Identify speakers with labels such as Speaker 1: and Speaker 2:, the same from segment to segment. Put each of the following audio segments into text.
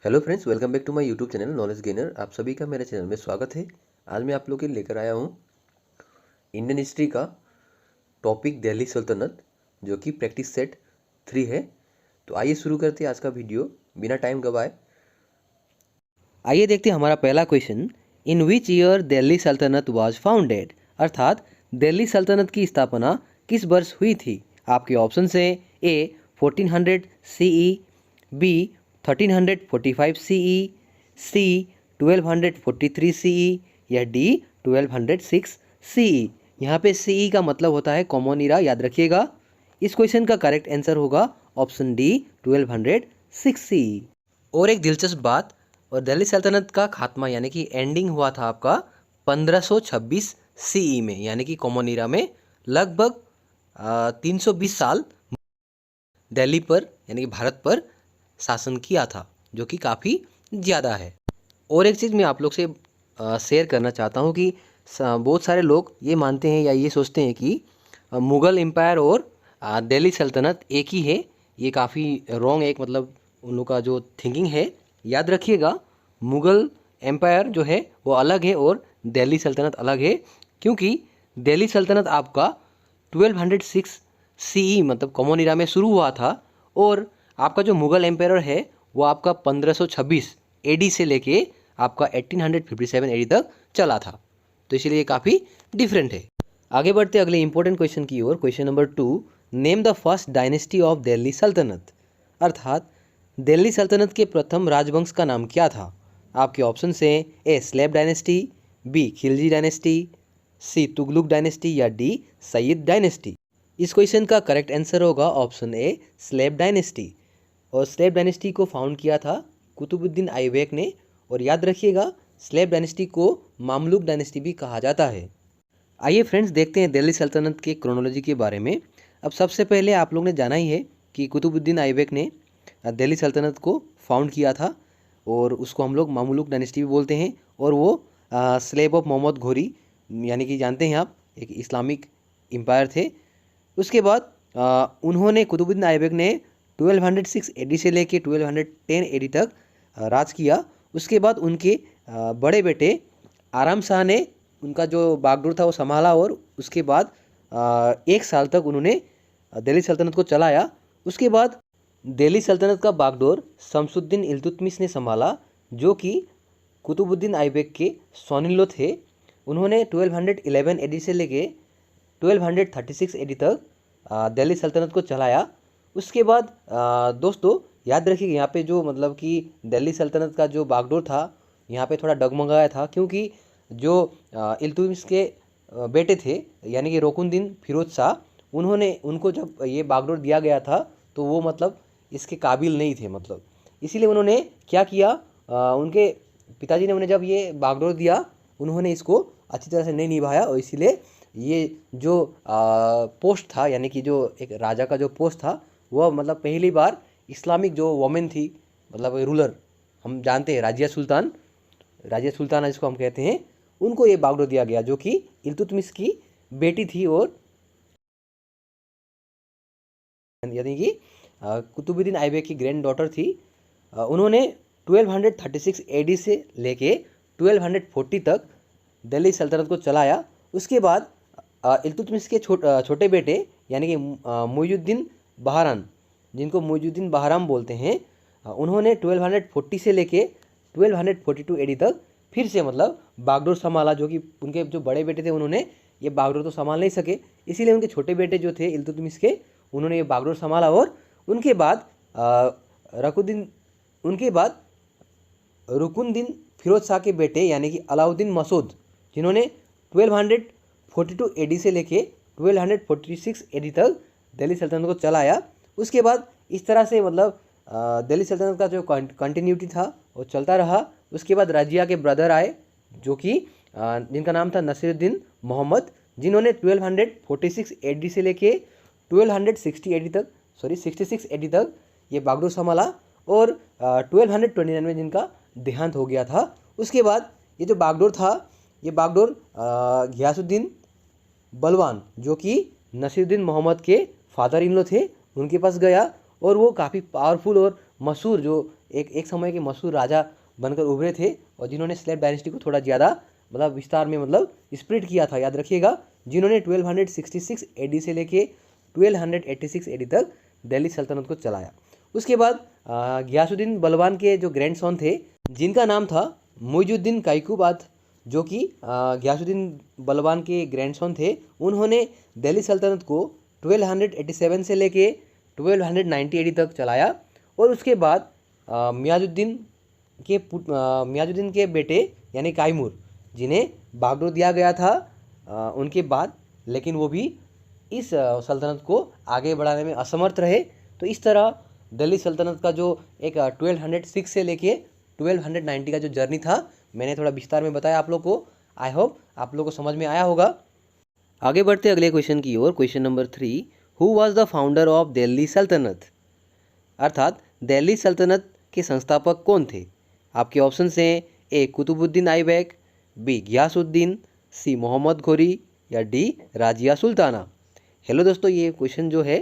Speaker 1: Hello friends, welcome back to my YouTube channel Knowledge Gainer. आप सभी का मेरे चैनल में स्वागत है। आज मैं आप लोग के लिए लेकर आया हूँ इंडियन हिस्ट्री का टॉपिक दिल्ली सल्तनत, जो कि प्रैक्टिस सेट 3 है। तो आइए शुरू करते हैं आज का वीडियो बिना टाइम गवाए।
Speaker 2: आइए देखते हैं हमारा पहला question. In which year Delhi सल्तनत वाज फाउंडेड, अर्थात दिल्ली सल्तनत की स्थापना किस वर्ष हुई थी। आपके ऑप्शन है ए 1400 CE, बी 1345 CE, सी 1243 CE या डी 1206 CE। यहाँ पे CE का मतलब होता है कॉमन इरा, याद रखिएगा। इस क्वेश्चन का करेक्ट आंसर होगा ऑप्शन डी 1206 CE। और एक दिलचस्प बात, और दिल्ली सल्तनत का खात्मा यानी कि एंडिंग हुआ था आपका 1526 CE में, यानी कि कॉमन इरा में लगभग 320 साल दिल्ली पर यानी कि भारत पर शासन किया था, जो कि काफ़ी ज़्यादा है। और एक चीज़ मैं आप लोग से शेयर करना चाहता हूँ कि बहुत सारे लोग ये मानते हैं या ये सोचते हैं कि मुग़ल एम्पायर और दिल्ली सल्तनत एक ही है। ये काफ़ी रॉन्ग, एक मतलब उन लोग का जो थिंकिंग है। याद रखिएगा, मुग़ल एम्पायर जो है वो अलग है और दिल्ली सल्तनत अलग है, क्योंकि दिल्ली सल्तनत आपका 1206 CE मतलब कॉमन इरा में शुरू हुआ था, और आपका जो मुग़ल एम्पायर है वो आपका 1526 AD से लेके आपका 1857 AD तक चला था। तो इसलिए ये काफ़ी डिफरेंट है। आगे बढ़ते अगले इंपॉर्टेंट क्वेश्चन की ओर। Question number 2, name the first dynasty of Delhi Sultanate, अर्थात दिल्ली सल्तनत के प्रथम राजवंश का नाम क्या था। आपके ऑप्शन से A slave dynasty, B Khilji dynasty, C Tughlaq dynasty या डी सईद डायनेस्टी। इस क्वेश्चन का करेक्ट आंसर होगा ऑप्शन ए स्लेब डायनेस्टी। और स्लेब डायनेस्टी को फाउंड किया था कुतुबुद्दीन ऐबक ने। और याद रखिएगा, स्लेब डायनेस्टी को मामलुक डायनेस्टी भी कहा जाता है। आइए फ्रेंड्स, देखते हैं दिल्ली सल्तनत के क्रोनोलॉजी के बारे में। अब सबसे पहले आप लोग ने जाना ही है कि कुतुबुद्दीन ऐबक ने दिल्ली सल्तनत को फाउंड किया था, और उसको हम लोग मामलुक डायनेस्टी भी बोलते हैं। और वो स्लेब ऑफ मोहम्मद घोरी, यानी कि जानते हैं आप, एक इस्लामिक एम्पायर थे। उसके बाद उन्होंने कुतुबुद्दीन ऐबक ने 1206 AD से लेके 1210 AD तक राज किया। उसके बाद उनके बड़े बेटे आराम शाह ने उनका जो बागडोर था वो संभाला, और उसके बाद 1 साल तक उन्होंने दिल्ली सल्तनत को चलाया। उसके बाद दिल्ली सल्तनत का बागडोर शमसुद्दीन इल्तुतमिश ने संभाला, जो कि कुतुबुद्दीन ऐबक के सॉन-इन-लॉ थे। उन्होंने 1211 AD से लेके 1236 AD तक दिल्ली सल्तनत को चलाया। उसके बाद दोस्तों याद रखिए, यहाँ पे जो मतलब कि दिल्ली सल्तनत का जो बागडोर था, यहाँ पे थोड़ा डगमगाया था, क्योंकि जो इल्तुतमिश के बेटे थे यानी कि रुकनुद्दीन फिरोज शाह, उनको जब ये बागडोर दिया गया था तो वो मतलब इसके काबिल नहीं थे। मतलब इसीलिए उन्होंने क्या किया, उनके पिताजी ने उन्हें जब ये बागडोर दिया, उन्होंने इसको अच्छी तरह से नहीं निभाया, और इसीलिए ये जो पोस्ट था, यानी कि जो एक राजा का जो पोस्ट था, वह मतलब पहली बार इस्लामिक जो वोमेन थी, मतलब रूलर, हम जानते हैं राजिया सुल्ताना जिसको हम कहते हैं, उनको ये बागडोर दिया गया, जो कि इल्तुतमिश की बेटी थी, और यानी कि कुतुबुद्दीन ऐबक की ग्रैंड डॉटर थी। उन्होंने 1236 AD से लेके 1240 तक दिल्ली सल्तनत को चलाया। उसके बाद इल्तुतमिश के छोटे बेटे यानी कि मुइजुद्दीन बहरान, जिनको मुइजुद्दीन बहराम बोलते हैं, उन्होंने 1240 से लेके 1242 AD तक फिर से मतलब बागडोर संभाला, जो कि उनके जो बड़े बेटे थे उन्होंने ये बागडोर तो संभाल नहीं सके, इसीलिए उनके छोटे बेटे जो थे इल्तुतमिश के, उन्होंने ये बागडोर संभाला। और उनके बाद रुकनुद्दीन फिरोज शाह के बेटे यानी कि अलाउद्दीन मसूद, जिन्होंने 1242 AD से लेके 1246 AD तक दिल्ली सल्तनत को चलाया। उसके बाद इस तरह से मतलब दिल्ली सल्तनत का जो कंटिन्यूटी था वो चलता रहा। उसके बाद रजिया के ब्रदर आए, जो कि जिनका नाम था नसीरुद्दीन मोहम्मद, जिन्होंने 1246 AD से लेके 66 AD तक ये बागडोर संभाला, और 1229 में जिनका देहांत हो गया था। उसके बाद ये जो बागडोर था, ये बागडोर घियासुद्दीन बलवान, जो कि नसीरुद्दीन मोहम्मद के फादर इन लॉ थे, उनके पास गया, और वो काफ़ी पावरफुल और मशहूर जो एक समय के मशहूर राजा बनकर उभरे थे और जिन्होंने स्लेव डायनेस्टी को थोड़ा ज़्यादा मतलब विस्तार में मतलब स्प्रेड किया था, याद रखिएगा, जिन्होंने 1266 एडी से लेके 1286 एडी तक दिल्ली सल्तनत को चलाया। उसके बाद गयासुद्दीन बलवान के जो ग्रैंडसन थे जिनका नाम था मुइजुद्दीन कायकुबाद, जो कि गयासुद्दीन बलवान के ग्रैंडसन थे, उन्होंने दिल्ली सल्तनत को 1287 से लेके 1290 एडी तक चलाया। और उसके बाद मियाजुद्दीन के बेटे यानी कायमूर, जिन्हें बागडोर दिया गया था उनके बाद, लेकिन वो भी इस सल्तनत को आगे बढ़ाने में असमर्थ रहे। तो इस तरह दिल्ली सल्तनत का जो एक 1206 से लेके 1290 का जो जर्नी था, मैंने थोड़ा विस्तार में बताया आप लोग को। आई होप आप लोग को समझ में आया होगा। आगे बढ़ते अगले क्वेश्चन की ओर। Question number 3, who was the founder of Delhi Sultanate, अर्थात दिल्ली सल्तनत के संस्थापक कौन थे? आपके ऑप्शन हैं ए कुतुबुद्दीन ऐबक, बी गयासुद्दीन, सी मोहम्मद घोरी या डी राजिया सुल्ताना। हेलो दोस्तों, ये क्वेश्चन जो है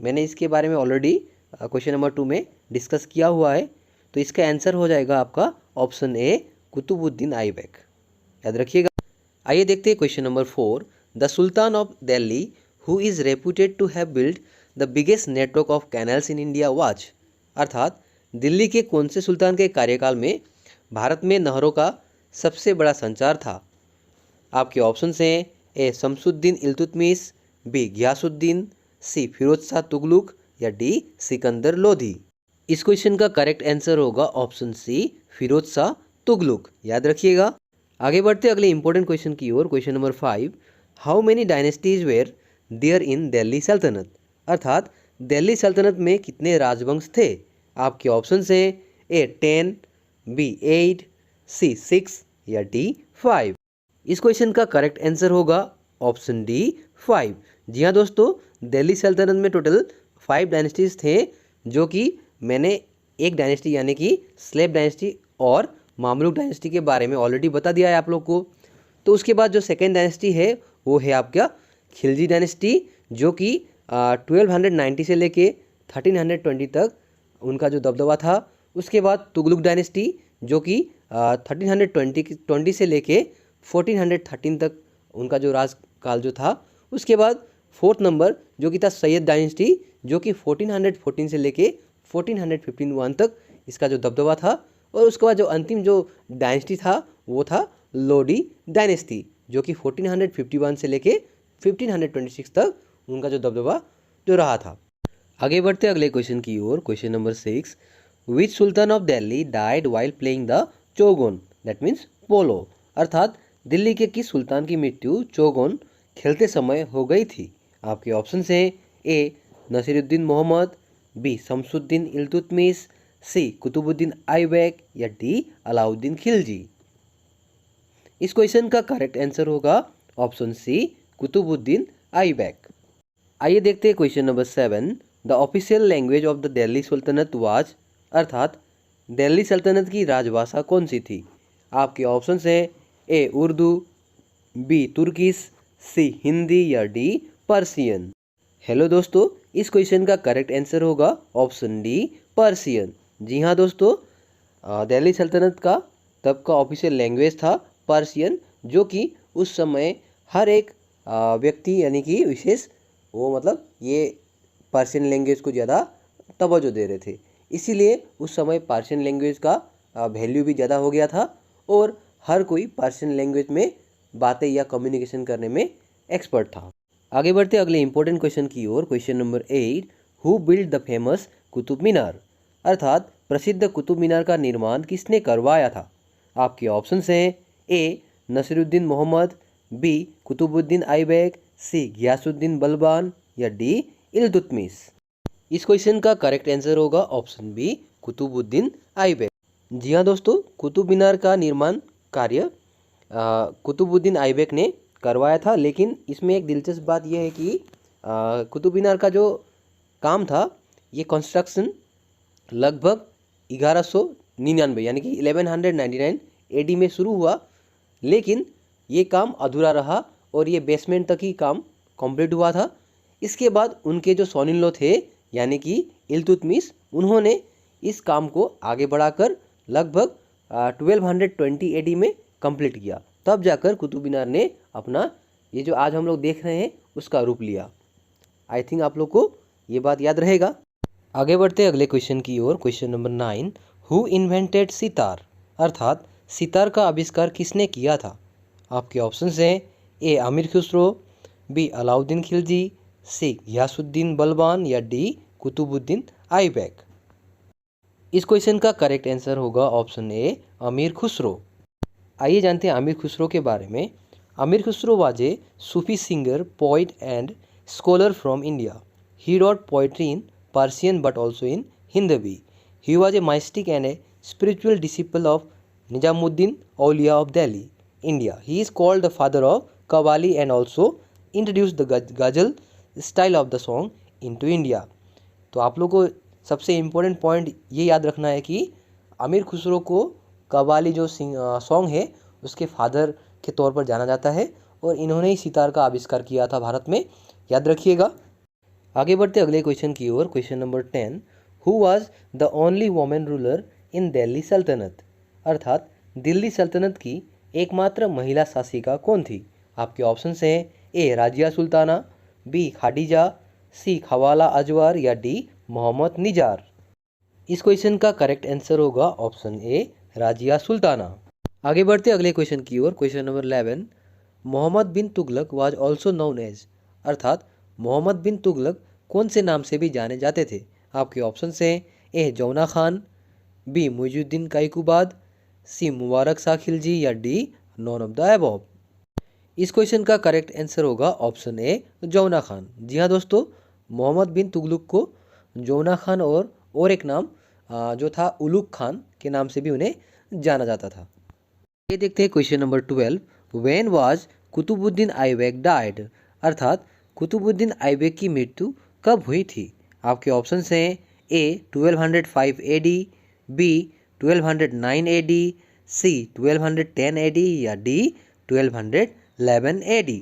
Speaker 2: मैंने इसके बारे में ऑलरेडी क्वेश्चन नंबर 2 में डिस्कस किया हुआ है। तो इसका आंसर हो जाएगा आपका ऑप्शन ए कुतुबुद्दीन ऐबक, याद रखिएगा। आइए देखते हैं question number 4, the sultan of Delhi who is reputed to have build the biggest network of canals in India was, अर्थात दिल्ली के कौन से सुल्तान के कार्यकाल में भारत में नहरों का सबसे बड़ा संचार था? आपके ऑप्शन हैं A Shamsuddin Iltutmish, B Ghiyasuddin, C Firoz Shah Tughlaq या डी सिकंदर लोधी। इस क्वेश्चन का करेक्ट आंसर होगा ऑप्शन सी फिरोज शाह तुगलक, याद रखिएगा। आगे बढ़ते अगले इंपॉर्टेंट क्वेश्चन की ओर। Question number 5, how many dynasties were there in Delhi Sultanate, अर्थात दिल्ली सल्तनत में कितने राजवंश थे? आपके ऑप्शन हैं ए 10, बी 8, सी 6 या डी 5। इस क्वेश्चन का करेक्ट आंसर होगा ऑप्शन डी 5। जी हाँ दोस्तों, दिल्ली सल्तनत में टोटल 5 डायनेस्टीज थे, जो कि मैंने एक डायनेस्टी यानी कि स्लेव डायनेस्टी और मामलुक डायनेस्टी के बारे में ऑलरेडी बता दिया है आप लोग को। तो उसके बाद जो सेकेंड डायनेस्टी है वो है आपका खिलजी डायनेस्टी, जो कि 1290 से लेके 1320 तक उनका जो दबदबा था। उसके बाद तुगलक डायनेस्टी, जो कि 1320 से लेके 1413 तक उनका जो राजकाल जो था। उसके बाद फोर्थ नंबर जो कि था सैयद डायनेस्टी, जो कि 1414 से लेके 1451 तक इसका जो दबदबा था। और उसके बाद जो अंतिम जो डायनेस्टी था वो था लोडी डायनेस्टी, जो कि 1451 से लेके 1526 तक उनका जो दबदबा जो रहा था। आगे बढ़ते अगले क्वेश्चन की ओर। Question number 6, which sultan of Delhi died while playing the chaugan, that means polo, अर्थात दिल्ली के किस सुल्तान की मृत्यु चौगोन खेलते समय हो गई थी? आपके ऑप्शन हैं ए नसीरुद्दीन मोहम्मद, बी शमसुद्दीन इल्तुतमिश, सी कुतुबुद्दीन ऐबक या डी अलाउद्दीन खिलजी। इस क्वेश्चन का करेक्ट आंसर होगा ऑप्शन सी कुतुबुद्दीन ऐबक। आइए देखते हैं question number 7, the official language of the Delhi सल्तनत वाज, अर्थात दिल्ली सल्तनत की राजभाषा कौन सी थी? आपके ऑप्शन हैं ए उर्दू, बी तुर्किश, सी हिंदी या डी पर्सियन। हेलो दोस्तों, इस क्वेश्चन का करेक्ट आंसर होगा ऑप्शन डी पर्सियन। जी हाँ दोस्तों, दिल्ली सल्तनत का तब का ऑफिशियल लैंग्वेज था पर्सियन, जो कि उस समय हर एक व्यक्ति यानी कि विशेष वो मतलब ये पर्शियन लैंग्वेज को ज़्यादा तवज्जो दे रहे थे। इसीलिए उस समय पर्शियन लैंग्वेज का वैल्यू भी ज़्यादा हो गया था और हर कोई पर्शियन लैंग्वेज में बातें या कम्युनिकेशन करने में एक्सपर्ट था। आगे बढ़ते अगले इंपॉर्टेंट क्वेश्चन की ओर। Question number 8, who build the famous Qutub Minar, अर्थात प्रसिद्ध कुतुब मीनार का निर्माण किसने करवाया था? आपके ऑप्शन हैं ए नसीरुद्दीन मोहम्मद, बी कुतुबुद्दीन ऐबक, सी गयासुद्दीन बलबान या डी इल्तुतमिश। इस क्वेश्चन का करेक्ट आंसर होगा ऑप्शन बी कुतुबुद्दीन ऐबक। जी हाँ दोस्तों, कुतुब मीनार का निर्माण कार्य कुतुबुद्दीन ऐबक ने करवाया था। लेकिन इसमें एक दिलचस्प बात यह है कि कुतुब मीनार का जो काम था ये कंस्ट्रक्शन लगभग 1199 यानी कि 1199 एडी में शुरू हुआ, लेकिन ये काम अधूरा रहा और ये बेसमेंट तक ही काम कंप्लीट हुआ था। इसके बाद उनके जो सॉन इन लॉ थे यानी कि इल्तुतमिश, उन्होंने इस काम को आगे बढ़ाकर लगभग 1220 AD में कंप्लीट किया। तब जाकर कुतुब मीनार ने अपना ये जो आज हम लोग देख रहे हैं उसका रूप लिया। आई थिंक आप लोग को ये बात याद रहेगा। आगे बढ़ते अगले क्वेश्चन की ओर। Question number 9, who invented sitar, अर्थात सितार का आविष्कार किसने किया था? आपके ऑप्शंस हैं ए आमिर खुसरो, बी अलाउद्दीन खिलजी, सी गयासुद्दीन बलबान या डी कुतुबुद्दीन ऐबक। इस क्वेश्चन का करेक्ट आंसर होगा ऑप्शन ए अमीर खुसरो। आइए जानते हैं आमिर खुसरो के बारे में। Aamir Khusro was a Sufi singer, poet and scholar from India. He wrote poetry in Persian but also in Hindi. He was a mystic and a spiritual disciple of Nizamuddin Auliya of Delhi, India. He is called the father of Qawwali and also introduced the ghazal style of the song into India. तो आप लोग को सबसे important point ये याद रखना है कि आमिर खुसरो को कव्वाली जो सॉन्ग है उसके फादर के तौर पर जाना जाता है और इन्होंने ही सितार का आविष्कार किया था भारत में, याद रखिएगा। आगे बढ़ते अगले क्वेश्चन की ओर। Question number 10, who was the only women ruler in Delhi Sultanate, अर्थात दिल्ली सल्तनत की एकमात्र महिला शासिका कौन थी? आपके ऑप्शन हैं A Razia Sultana, B Khadija, C Khawla Azwar या डी मोहम्मद निजार। इस क्वेश्चन का करेक्ट आंसर होगा ऑप्शन ए राजिया सुल्ताना। आगे बढ़ते अगले क्वेश्चन की ओर। Question number 11, Muhammad bin Tughlaq was also known as, अर्थात मोहम्मद बिन तुगलक कौन से नाम से भी जाने जाते थे? आपके ऑप्शन हैं ए जौना खान, बी मुइजुद्दीन कायकुबाद, सी मुबारक शाह खिलजी या D none of the above. इस क्वेश्चन का करेक्ट आंसर होगा ऑप्शन ए जौना खान। जी हाँ दोस्तों, मोहम्मद बिन तुगलक को जौना खान और एक नाम जो था उलुग खान के नाम से भी उन्हें जाना जाता था। ये देखते हैं question number 12, when was Qutbuddin Aibak died, अर्थात कुतुबुद्दीन ऐबक की मृत्यु कब हुई थी? आपके ऑप्शन हैं ए 1205 AD, बी 1209 AD, सी 1210 AD या डी 1211 AD।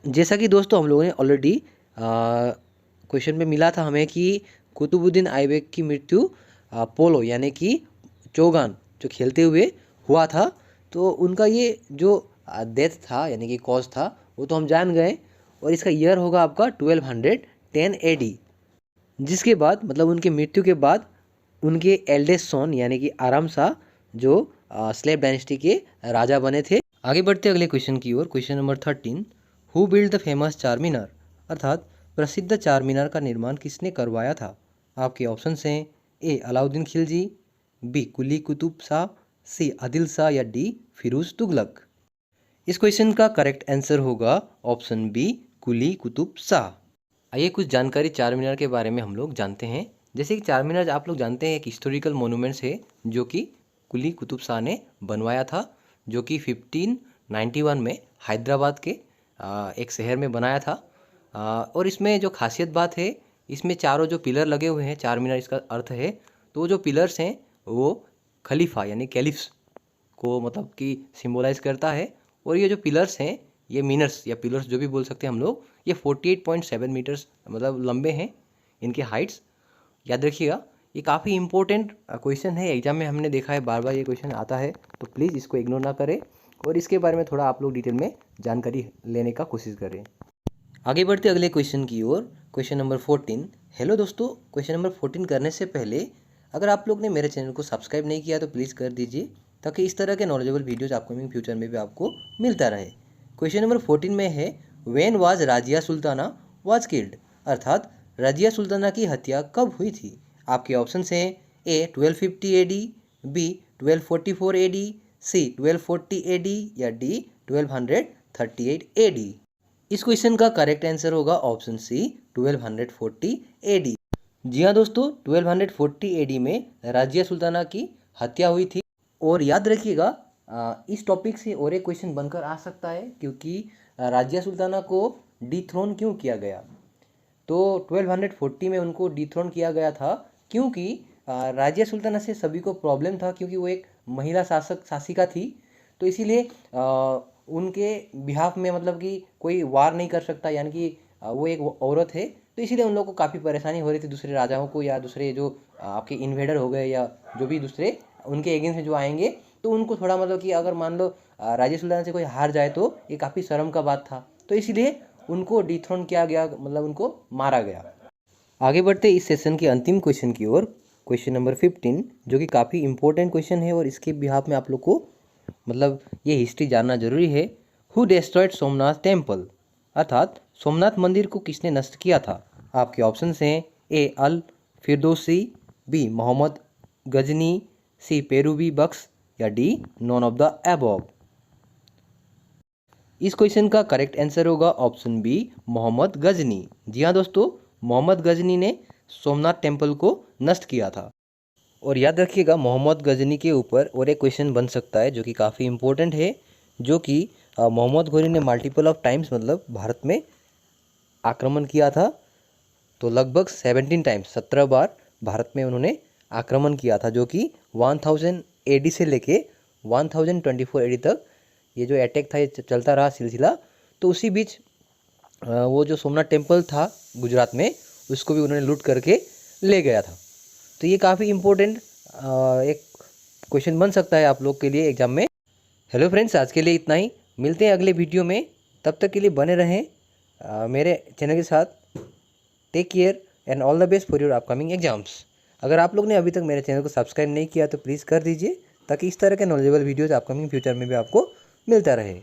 Speaker 2: जैसा कि दोस्तों हम लोगों ने ऑलरेडी क्वेश्चन में मिला था हमें कि कुतुबुद्दीन ऐबक की मृत्यु पोलो यानी कि चौगान जो खेलते हुए हुआ था, तो उनका ये जो डेथ था यानी कि कॉज था वो तो हम जान गए और इसका ईयर होगा आपका 1210 AD। जिसके बाद मतलब उनकी मृत्यु के बाद उनके एल्डेस्ट सन यानी कि आराम शाह जो स्लेव डायनेस्टी के राजा बने थे। आगे बढ़ते अगले क्वेश्चन की ओर। Question number 13, who build the famous Charminar, अर्थात प्रसिद्ध चार मीनार का निर्माण किसने करवाया था? आपके ऑप्शन हैं ए अलाउद्दीन खिलजी, बी कुली कुतुब शाह, सी आदिल शाह या डी फिरोज तुगलक। इस क्वेश्चन का करेक्ट आंसर होगा ऑप्शन बी कुली कुतुब शाह। आइए कुछ जानकारी चार मीनार के बारे में हम लोग जानते हैं। जैसे कि चार मीनार आप लोग जानते हैं एक हिस्टोरिकल मोनूमेंट्स है जो कि कुली कुतुब शाह ने बनवाया था, जो कि 1591 में हैदराबाद के एक शहर में बनाया था। और इसमें जो खासियत बात है, इसमें चारों जो पिलर लगे हुए हैं, चार मीनार इसका अर्थ है, तो जो पिलर्स हैं वो खलीफा यानी कैलिफ्स को मतलब कि सिम्बोलाइज करता है। और ये जो पिलर्स हैं, ये मीनर्स या पिलर्स जो भी बोल सकते हैं हम लोग, ये 48.7 मीटर्स मतलब लंबे हैं इनके हाइट्स। याद रखिएगा, ये काफ़ी इंपॉर्टेंट क्वेश्चन है, एग्जाम में हमने देखा है बार बार ये क्वेश्चन आता है, तो प्लीज़ इसको इग्नोर ना करें और इसके बारे में थोड़ा आप लोग डिटेल में जानकारी लेने का कोशिश करें। आगे बढ़ते अगले क्वेश्चन की ओर। Question number 14। हेलो दोस्तों, क्वेश्चन नंबर 14 करने से पहले अगर आप लोग ने मेरे चैनल को सब्सक्राइब नहीं किया तो प्लीज़ कर दीजिए, ताकि इस तरह के नॉलेजेबल वीडियोज़ अपकमिंग फ्यूचर में भी आपको मिलता रहे। क्वेश्चन नंबर 14 में है when was Razia Sultana was killed, अर्थात राजिया सुल्ताना की हत्या कब हुई थी? आपके ऑप्शन हैं ए 1250 AD, बी 1244 AD, सी 1240 AD या डी 1238 AD। इस क्वेश्चन का करेक्ट आंसर होगा ऑप्शन सी 1240 AD। जी हाँ दोस्तों, 1240 AD में राजिया सुल्ताना की हत्या हुई थी। और याद रखिएगा, इस टॉपिक से और एक क्वेश्चन बनकर आ सकता है, क्योंकि राजिया सुल्ताना को डिथ्रोन क्यों किया गया? तो 1240 में उनको डिथ्रोन किया गया था क्योंकि राजिया सुल्ताना से सभी को प्रॉब्लम था, क्योंकि वो एक महिला शासिका थी, तो इसीलिए उनके बिहाफ में मतलब कि कोई वार नहीं कर सकता, यानी कि वो एक औरत है, तो इसीलिए उन लोगों को काफ़ी परेशानी हो रही थी दूसरे राजाओं को या दूसरे जो आपके इन्वेडर हो गए या जो भी दूसरे उनके अगेंस्ट में जो आएंगे, तो उनको थोड़ा मतलब कि अगर मान लो राजे सुल्तान से कोई हार जाए तो ये काफ़ी शर्म का बात था, तो इसलिए उनको डिथ्रोन किया गया, मतलब उनको मारा गया। आगे बढ़ते इस सेशन के अंतिम क्वेश्चन की ओर, क्वेश्चन नंबर 15, जो कि काफ़ी इंपॉर्टेंट क्वेश्चन है और इसके बिहाफ में आप लोग को मतलब ये हिस्ट्री जानना जरूरी है। हु डिस्ट्रॉयड सोमनाथ टेम्पल, अर्थात सोमनाथ मंदिर को किसने नष्ट किया था? आपके ऑप्शन हैं ए अल फिरदौसी, बी मोहम्मद गजनी, सी पेरूवी बख्श या D none of the above. इस क्वेश्चन का करेक्ट आंसर होगा ऑप्शन बी मोहम्मद गजनी। जी हाँ दोस्तों, मोहम्मद गजनी ने सोमनाथ टेम्पल को नष्ट किया था। और याद रखिएगा मोहम्मद गजनी के ऊपर और एक क्वेश्चन बन सकता है जो कि काफ़ी इंपॉर्टेंट है, जो कि मोहम्मद गजनी ने मल्टीपल ऑफ टाइम्स मतलब भारत में आक्रमण किया था। तो लगभग 17 टाइम्स, 17 बार भारत में उन्होंने आक्रमण किया था, जो कि 1000 AD से लेके 1024 AD तक ये जो अटैक था ये चलता रहा सिलसिला। तो उसी बीच वो जो सोमनाथ टेम्पल था गुजरात में, उसको भी उन्होंने लूट करके ले गया था। तो ये काफ़ी इम्पोर्टेंट एक क्वेश्चन बन सकता है आप लोग के लिए एग्जाम में। हेलो फ्रेंड्स, आज के लिए इतना ही, मिलते हैं अगले वीडियो में। तब तक के लिए बने रहें मेरे चैनल के साथ। Take care and all the best for your upcoming exams. अगर आप लोग ने अभी तक मेरे चैनल को सब्सक्राइब नहीं किया तो प्लीज़ कर दीजिए, ताकि इस तरह के नॉलेजेबल वीडियोज़ अपकमिंग फ्यूचर में भी आपको मिलता रहे।